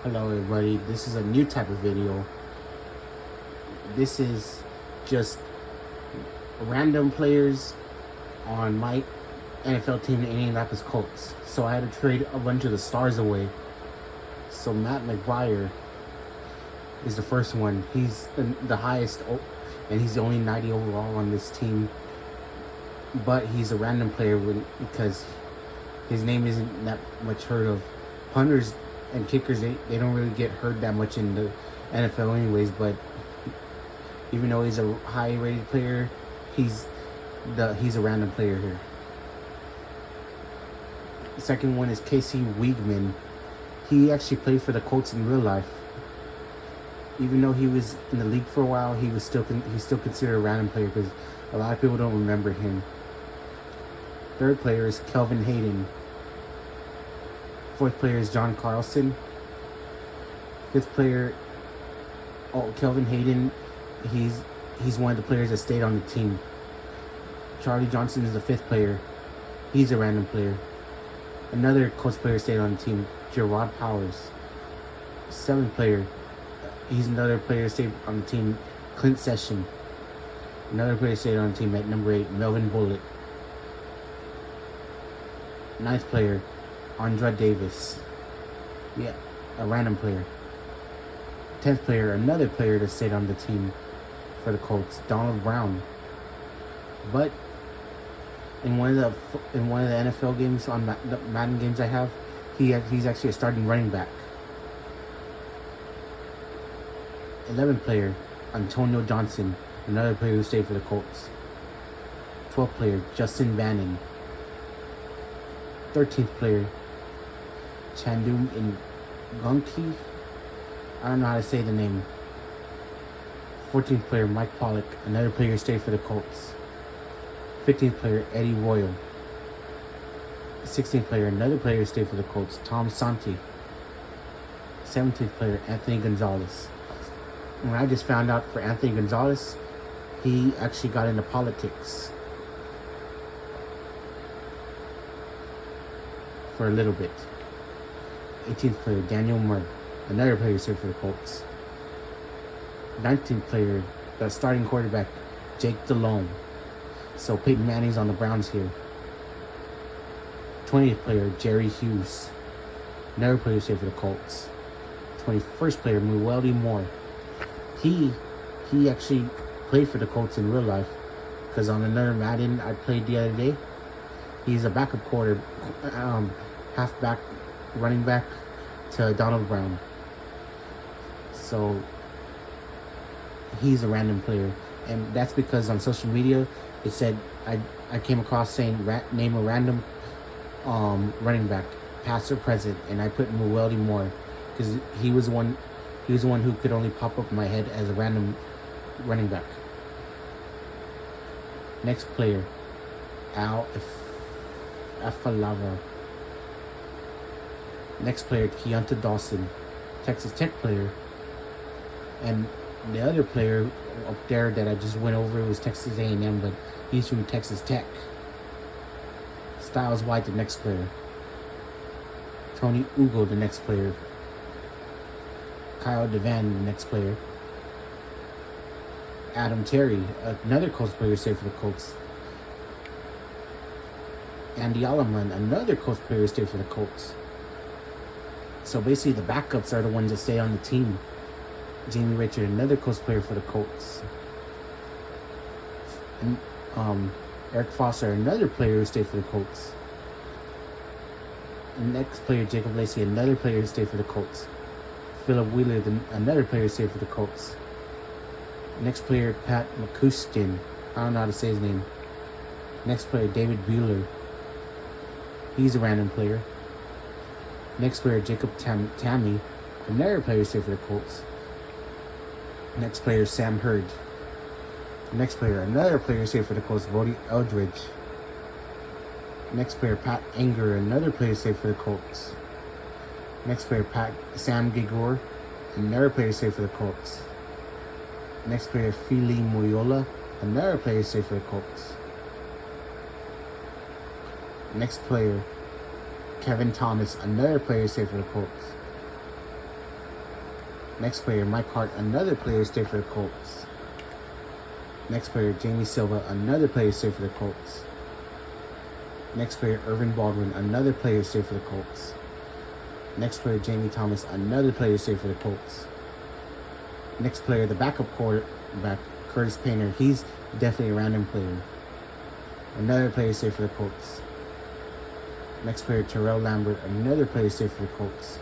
Hello everybody, this is a new type of video. This is just random players on my NFL team, the Indianapolis Colts. So I had to trade a bunch of the stars away. So Matt McGuire is the first one. He's the highest, and he's the only 90 overall on this team. But he's a random player because his name isn't that much heard of. Punters and kickers, they don't really get heard that much in the NFL anyways, but even though he's a high rated player, he's a random player here. The second one is Casey Wiegman. He actually played for the Colts in real life. Even though he was in the league for a while, he's still considered a random player because a lot of people don't remember him. Third player is Kelvin Hayden. Fourth player is John Carlson. Fifth player, Kelvin Hayden, he's one of the players that stayed on the team. Charlie Johnson is the fifth player. He's a random player. Another Colts player stayed on the team, Gerard Powers. Seventh player, he's another player that stayed on the team, Clint Session. Another player stayed on the team at number 8, Melvin Bullitt. Ninth player, Andra Davis. Yeah, a random player. 10th player, another player that stayed on the team for the Colts, Donald Brown. But in one of the NFL games, on the Madden games I have, he's actually a starting running back. 11th player, Antonio Johnson, another player who stayed for the Colts. 12th player, Justin Bannon. 13th player, Chandum Ngunki. I don't know how to say the name. 14th player, Mike Pollock, another player who stayed for the Colts. 15th player, Eddie Royal. 16th player, another player who stayed for the Colts, Tom Santi. 17th player, Anthony Gonzalez. And I just found out for Anthony Gonzalez, he actually got into politics for a little bit. 18th player, Daniel Murray, another player who stayed for the Colts. 19th player, the starting quarterback, Jake Delhomme. So Peyton Manning's on the Browns here. 20th player, Jerry Hughes, another player who stayed for the Colts. 21st player, Muweldy Moore. He actually played for the Colts in real life because on another Madden I played the other day, he's a backup halfback, running back to Donald Brown. So he's a random player, and that's because on social media it said I came across saying name a random running back, past or present, and I put Muweldy Moore because he was the one who could only pop up in my head as a random running back. Next player, Al Afalava. Next player, Keonta Dawson, Texas Tech player. And the other player up there that I just went over was Texas A&M, but he's from Texas Tech. Styles White, the next player. Tony Ugo, the next player. Kyle Devan, the next player. Adam Terry, another Colts player, stayed for the Colts. Andy Alleman, another Colts player, stayed for the Colts. So basically the backups are the ones that stay on the team. Jamie Richard, another Colts player for the Colts. And Eric Foster, another player who stayed for the Colts. And next player, Jacob Lacey, another player who stayed for the Colts. Philip Wheeler, another player who stayed for the Colts. Next player, Pat McCuistion. I don't know how to say his name. Next player, David Bueller. He's a random player. Next player, Jacob Tammy, another player who stayed for the Colts. Next player, Sam Hurd. Next player, another player who stayed for the Colts, Brody Eldridge. Next player, Pat Anger, another player who stayed for the Colts. Next player, Sam Gigor, another player who stayed for the Colts. Next player, Fili Moyola, another player who stayed for the Colts. Next player, Kevin Thomas, another player who stayed for the Colts. Next player, Mike Hart, another player stayed for the Colts. Next player, Jamie Silva, another player stayed for the Colts. Next player, Irvin Baldwin, another player stayed for the Colts. Next player, Jamie Thomas, another player stayed for the Colts. Next player, the backup quarterback, Curtis Painter, he's definitely a random player. Another player stayed for the Colts. Next player, Terrell Lambert, another player stayed for the Colts.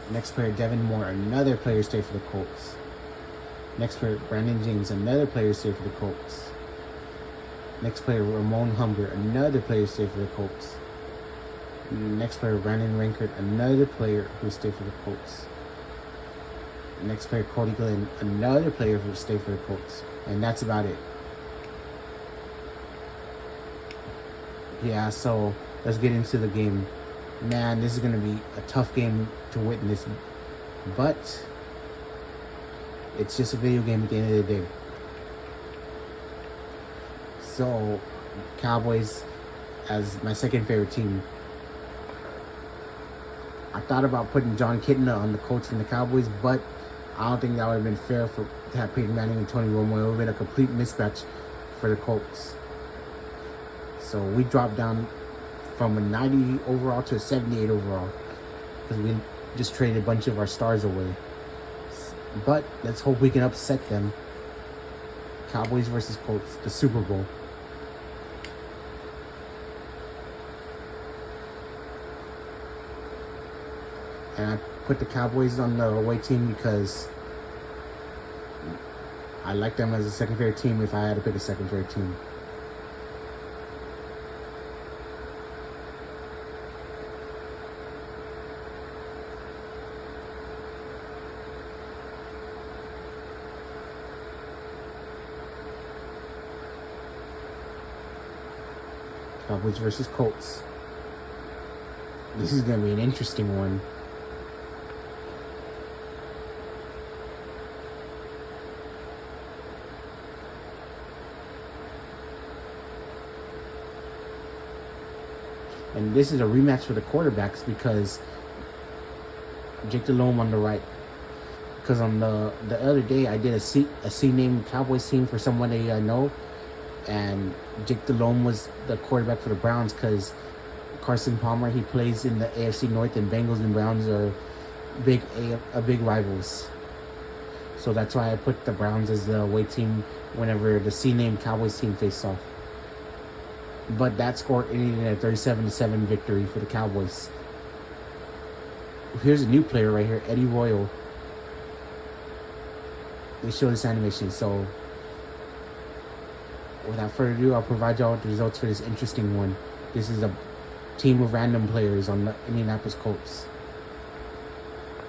Next player, Devin Moore, another player stayed for the Colts. Next player, Brandon James, another player stayed for the Colts. Next player, Ramon Humber, another player stayed for the Colts. Next player, Brandon Rankert, another player who stayed for the Colts. Next player, Cody Glenn, another player who stayed for the Colts. And that's about it. Yeah, so let's get into the game. Man, this is going to be a tough game to witness. But it's just a video game at the end of the day. So, Cowboys as my second favorite team. I thought about putting John Kitna on the coach from the Cowboys, but I don't think that would have been fair to have Peyton Manning and Tony Romo. It would have been a complete mismatch for the Colts. So we dropped down from a 90 overall to a 78 overall because we just traded a bunch of our stars away. But let's hope we can upset them. Cowboys versus Colts, the Super Bowl. And I put the Cowboys on the away team because I like them as a second favorite team if I had to pick a second favorite team. Cowboys versus Colts. This is going to be an interesting one. And this is a rematch for the quarterbacks because Jake Delhomme on the right. Because on the other day I did a C-named Cowboys team for somebody I know. And Jake Delhomme was the quarterback for the Browns because Carson Palmer, he plays in the AFC North, and Bengals and Browns are big rivals. So that's why I put the Browns as the away team whenever the C-named Cowboys team faced off. But that score ended in a 37-7 victory for the Cowboys. Here's a new player right here, Eddie Royal. They show this animation, so without further ado, I'll provide y'all with the results for this interesting one. This is a team of random players on the Indianapolis Colts.